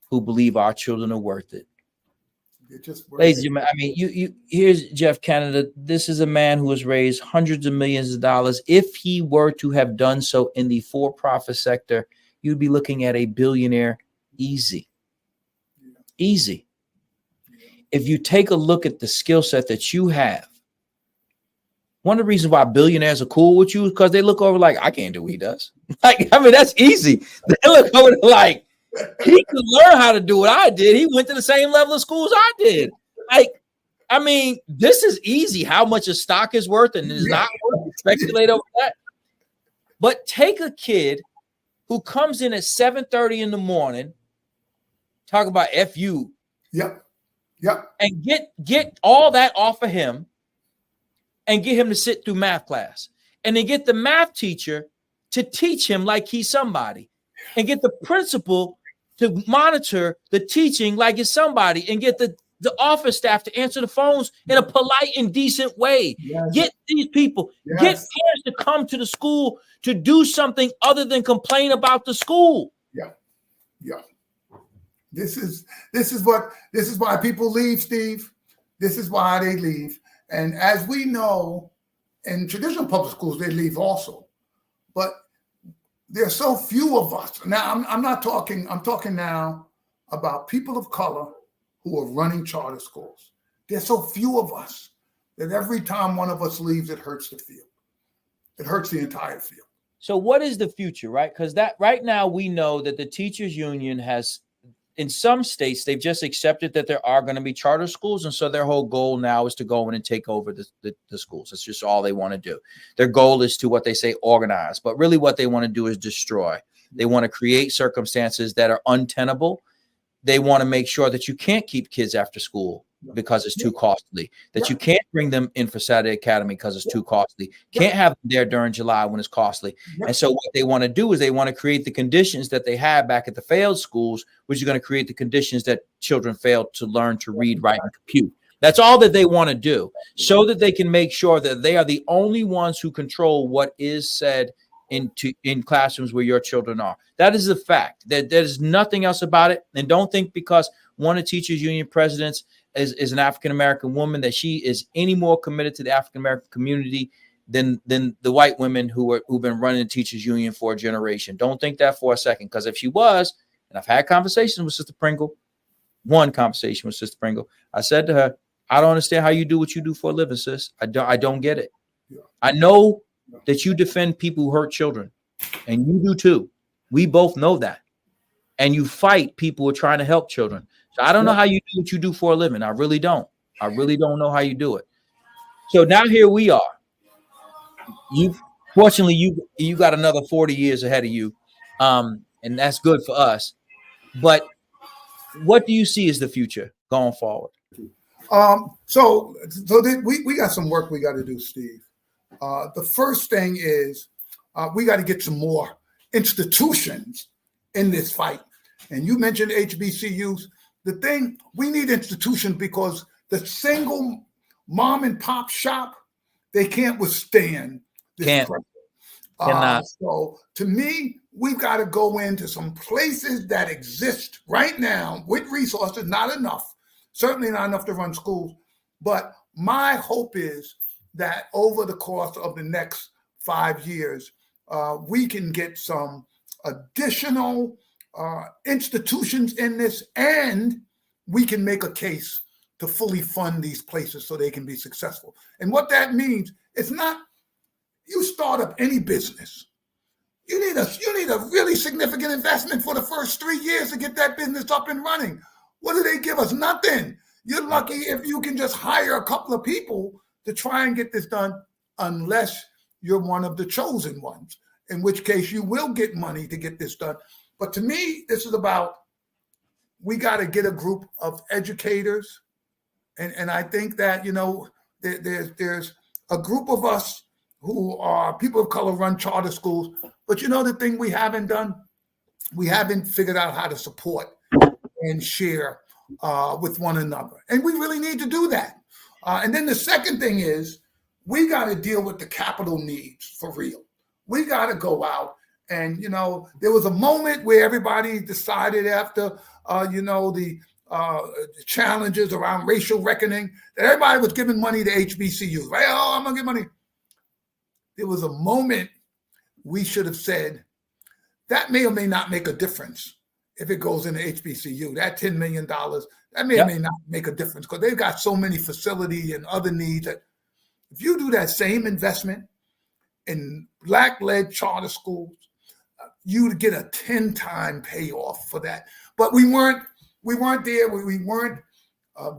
who believe our children are worth it. Ladies and gentlemen, I mean, you here's Geoff Canada. This is a man who has raised hundreds of millions of dollars. If he were to have done so in the for-profit sector, you'd be looking at a billionaire easy. Easy. If you take a look at the skill set that you have, one of the reasons why billionaires are cool with you is because they look over like, I can't do what he does. Like, I mean, that's easy. They look over like, he could learn how to do what I did. He went to the same level of school as I did. Like, I mean, this is easy. How much a stock is worth and is not worth to speculate over that. But take a kid who comes in at 7:30 in the morning, talk about FU. Yep. And get all that off of him and get him to sit through math class. And then get the math teacher to teach him like he's somebody. And get the principal to monitor the teaching like it's somebody, and get the office staff to answer the phones in a polite and decent way. Yes. Get these people, get parents to come to the school to do something other than complain about the school. Yeah. This is why people leave, Steve. This is why they leave. And as we know, in traditional public schools, they leave also. But there's so few of us. Now, I'm talking now about people of color who are running charter schools. There's so few of us that every time one of us leaves, it hurts the field. It hurts the entire field. So what is the future, right? Because that right now we know that the teachers union has, in some states, they've just accepted that there are going to be charter schools. And so their whole goal now is to go in and take over the schools. That's just all they want to do. Their goal is to, what they say, organize. But really what they want to do is destroy. They want to create circumstances that are untenable. They want to make sure that you can't keep kids after school because it's too costly, that you can't bring them in for Saturday Academy because it's too costly, can't have them there during July when it's costly. And so what they want to do is they want to create the conditions that they had back at the failed schools, which are going to create the conditions that children fail to learn to read, write, and compute. That's all that they want to do, so that they can make sure that they are the only ones who control what is said in classrooms where your children are. That is a fact. There's nothing else about it. And don't think because one of the teachers union presidents is an African-American woman that she is any more committed to the African-American community than the white women who've been running the teachers union for a generation. Don't think that for a second, because if she was, and I've had conversations with Sister Pringle, one conversation with Sister Pringle, I said to her, I don't understand how you do what you do for a living, sis. I don't get it. I know that you defend people who hurt children, and you do too. We both know that. And you fight people who are trying to help children. So I don't know how you do what you do for a living. I really don't. I really don't know how you do it. So now here we are. Fortunately, you got another 40 years ahead of you. And that's good for us. But what do you see as the future going forward? So we got some work we got to do, Steve. The first thing is we got to get some more institutions in this fight. And you mentioned HBCUs. The thing, we need institutions because the single mom and pop shop, they can't withstand this pressure. So to me, we've got to go into some places that exist right now with resources, not enough, certainly not enough to run schools. But my hope is that over the course of the next 5 years, we can get some additional institutions in this, and we can make a case to fully fund these places so they can be successful. And what that means, it's not, you start up any business, you need a really significant investment for the first 3 years to get that business up and running. What do they give us? Nothing. You're lucky if you can just hire a couple of people to try and get this done, unless you're one of the chosen ones, in which case you will get money to get this done. But to me, this is about, we got to get a group of educators. And I think that, there's a group of us who are people of color, run charter schools. But the thing we haven't done, we haven't figured out how to support and share with one another. And we really need to do that. And then the second thing is, we got to deal with the capital needs for real. We got to go out. And, there was a moment where everybody decided after, the challenges around racial reckoning, that everybody was giving money to HBCUs, right? Oh, I'm going to give money. There was a moment we should have said, that may or may not make a difference if it goes into HBCU. That $10 million, that may or may not make a difference because they've got so many facility and other needs that if you do that same investment in Black-led charter schools, you'd get a 10-time payoff for that. But we weren't there. We weren't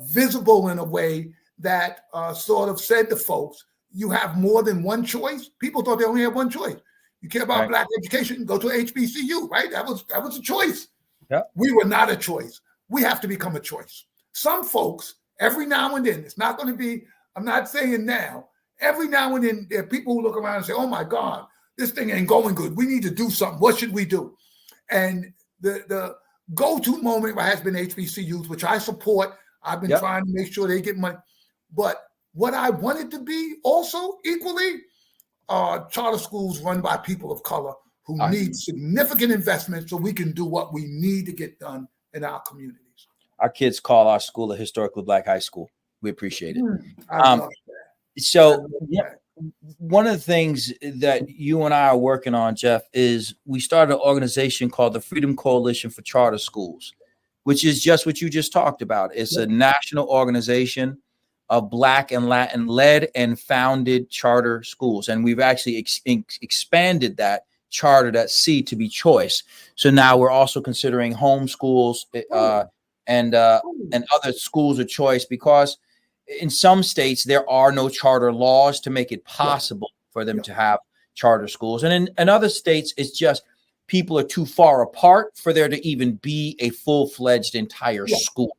visible in a way that sort of said to folks, you have more than one choice. People thought they only had one choice. You care about Black education, go to HBCU, right? That was a choice. Yeah. We were not a choice. We have to become a choice. Some folks, every now and then, it's not going to be, I'm not saying now, every now and then there are people who look around and say, oh my God, this thing ain't going good. We need to do something. What should we do? And the go-to moment has been HBCUs, which I support. I've been trying to make sure they get money. But what I wanted to be also equally are charter schools run by people of color who need significant investment so we can do what we need to get done in our communities. Our kids call our school a historically Black high school. We appreciate it. One of the things that you and I are working on, Jeff, is we started an organization called the Freedom Coalition for Charter Schools, which is just what you just talked about. It's a national organization of Black and Latin led and founded charter schools. And we've actually expanded that charter, that C, to be choice. So now we're also considering home schools and other schools of choice, because in some states, there are no charter laws to make it possible for them to have charter schools. And in other states, it's just people are too far apart for there to even be a full-fledged entire school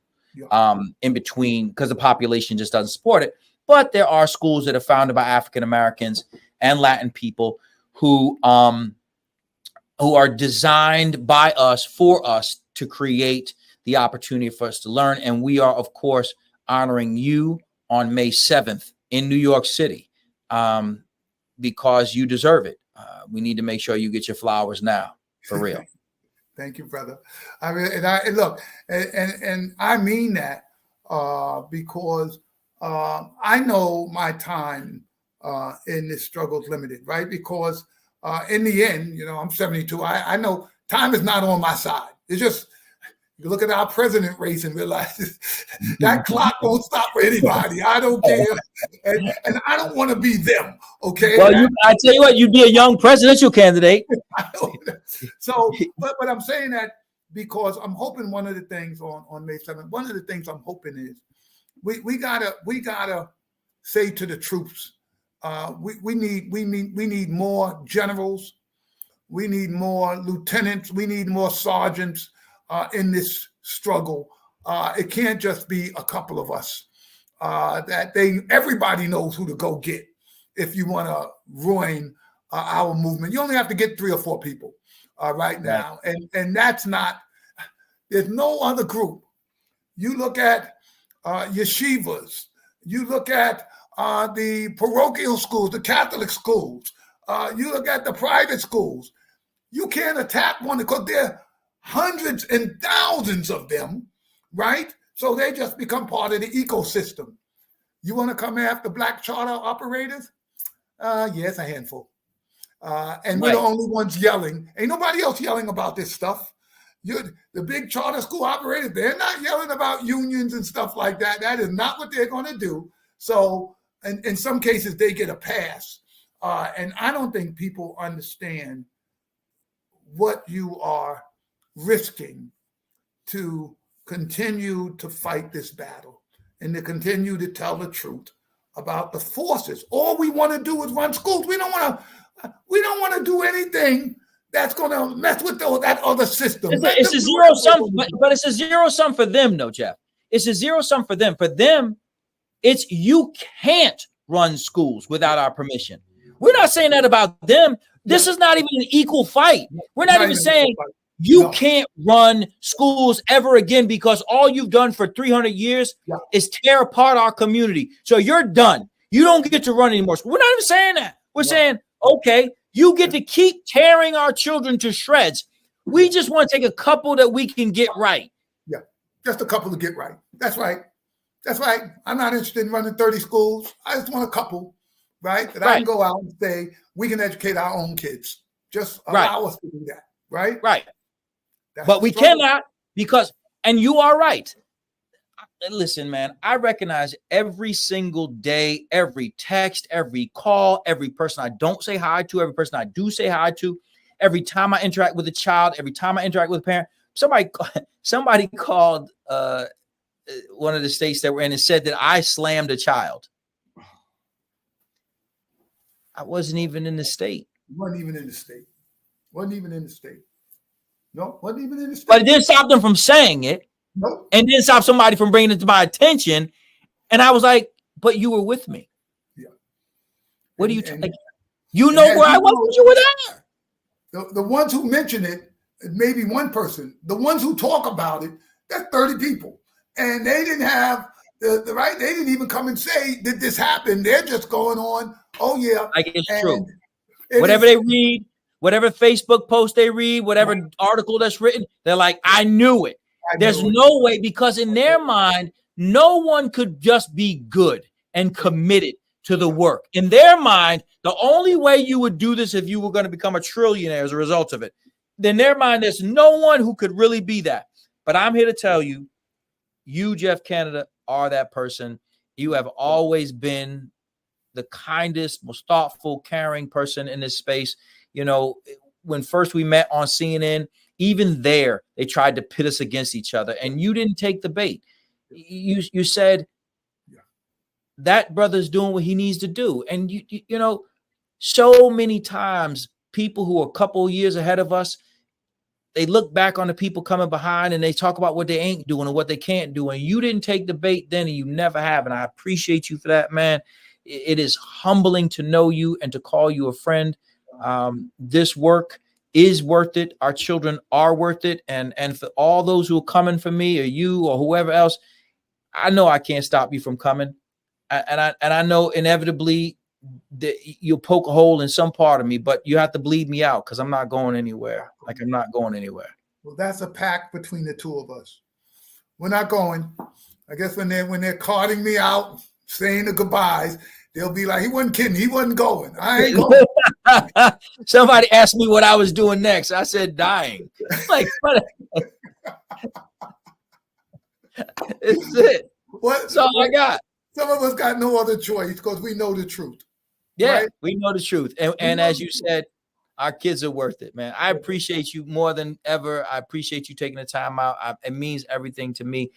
in between, because the population just doesn't support it. But there are schools that are founded by African Americans and Latin people who are designed by us, for us, to create the opportunity for us to learn. And we are, of course, honoring you on May 7th in New York City, because you deserve it. We need to make sure you get your flowers now, for real. Thank you, brother. I mean, and I mean that because I know my time in this struggle is limited, right? Because in the end, I'm 72. I know time is not on my side. It's just, you look at our president race and realize that clock won't stop for anybody. I don't care. And I don't want to be them. Okay. Well, I tell you what, you'd be a young presidential candidate. So, but I'm saying that because I'm hoping one of the things on May 7th, one of the things I'm hoping is we gotta say to the troops, we need more generals. We need more lieutenants. We need more sergeants. In this struggle, it can't just be a couple of us. Everybody knows who to go get if you want to ruin our movement. You only have to get 3 or 4 people right now, and that's not. There's no other group. You look at yeshivas. You look at the parochial schools, the Catholic schools. You look at the private schools. You can't attack one because they're hundreds and thousands of them, right? So they just become part of the ecosystem. You want to come after Black charter operators? Yes, a handful. And we're the only ones yelling. Ain't nobody else yelling about this stuff. The big charter school operators, they're not yelling about unions and stuff like that. That is not what they're going to do. So in some cases, they get a pass. And I don't think people understand what you are risking to continue to fight this battle and to continue to tell the truth about the forces. All we want to do is run schools. We don't want to do anything that's going to mess with that other system. It's a zero sum, but it's a zero sum for them, though, Jeff. It's a zero sum for them. For them, it's you can't run schools without our permission. We're not saying that about them. This is not even an equal fight. We're not even saying you can't run schools ever again because all you've done for 300 years is tear apart our community. So you're done. You don't get to run anymore. We're not even saying that. We're saying, okay, you get to keep tearing our children to shreds. We just want to take a couple that we can get right. Yeah, just a couple to get right. That's right. That's right. I'm not interested in running 30 schools. I just want a couple, right? That I can go out and say, we can educate our own kids. Just allow us to do that, right? Right. But we cannot because, and you are right. Listen, man, I recognize every single day, every text, every call, every person I don't say hi to, every person I do say hi to, every time I interact with a child, every time I interact with a parent. Somebody called one of the states that we're in and said that I slammed a child. I wasn't even in the state. Wasn't even in the state. Wasn't even in the state. No, wasn't even in the state. But it didn't stop them from saying it. Nope. And didn't stop somebody from bringing it to my attention. And I was like, but you were with me. Yeah. What do you think? You know where I was when you were there. The ones who mention it, maybe one person. The ones who talk about it, that's 30 people. And they didn't have the right. They didn't even come and say, did this happen? They're just going on, oh, yeah. Like it's true. Whatever they read, whatever Facebook post they read, whatever article that's written, they're like, I knew it. There's no way, because in their mind, no one could just be good and committed to the work. In their mind, the only way you would do this if you were going to become a trillionaire as a result of it. In their mind, there's no one who could really be that. But I'm here to tell you, you, Geoff Canada, are that person. You have always been the kindest, most thoughtful, caring person in this space. You know, when first we met on CNN, even there, they tried to pit us against each other, and you didn't take the bait. You said that brother's doing what he needs to do, and you know, so many times people who are a couple of years ahead of us, they look back on the people coming behind and they talk about what they ain't doing and what they can't do, and you didn't take the bait then, and you never have, and I appreciate you for that, man. It is humbling to know you and to call you a friend. This work is worth it. Our children are worth it. And for all those who are coming for me or you or whoever else, I know I can't stop you from coming. And I know inevitably that you'll poke a hole in some part of me, but you have to bleed me out because I'm not going anywhere. Like I'm not going anywhere. Well, that's a pact between the two of us. We're not going. I guess when they're carting me out, saying the goodbyes, they'll be like, he wasn't kidding. He wasn't going. I ain't going. Somebody asked me what I was doing next. I said dying. Like, what? It's it. That's all I got. Some of us got no other choice because we know the truth. Yeah, right? We know the truth. And as you said, our kids are worth it, man. I appreciate you more than ever. I appreciate you taking the time out. It means everything to me.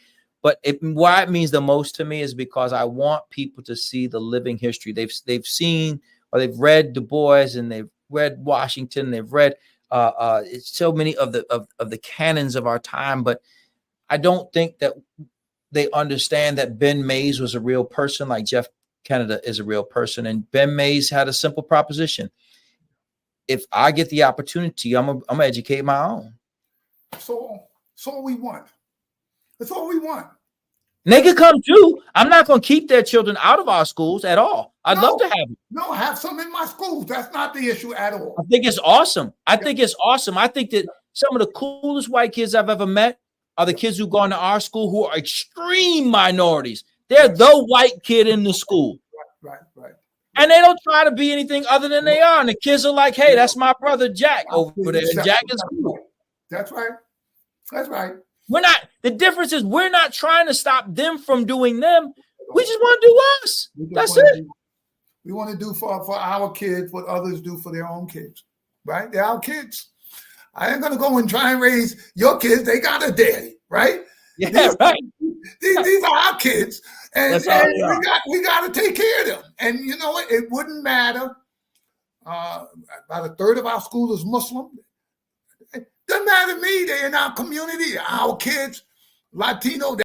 But why it means the most to me is because I want people to see the living history. They've seen or they've read Du Bois and they've read Washington. They've read so many of the canons of our time. But I don't think that they understand that Ben Mays was a real person, like Geoff Canada is a real person. And Ben Mays had a simple proposition. If I get the opportunity, I'm gonna educate my own. So all we want. That's all we want. And they can come too. I'm not going to keep their children out of our schools at all. I'd love to have them. No, have some in my schools. That's not the issue at all. I think it's awesome. I think that some of the coolest white kids I've ever met are the kids who go into our school who are extreme minorities. They're the white kid in the school. Right. And they don't try to be anything other than they are. And the kids are like, hey, that's my brother Jack over there. And Jack is cool. That's right. The difference is we're not trying to stop them from doing them. We just want to do us. That's it. We want to do for our kids what others do for their own kids, right? They're our kids. I ain't going to go and try and raise your kids. They got a daddy, right? Yeah, right. These are our kids. And we got to take care of them. And you know what? It wouldn't matter. About a third of our school is Muslim. Doesn't matter to me. They're in our community, our kids, Latino.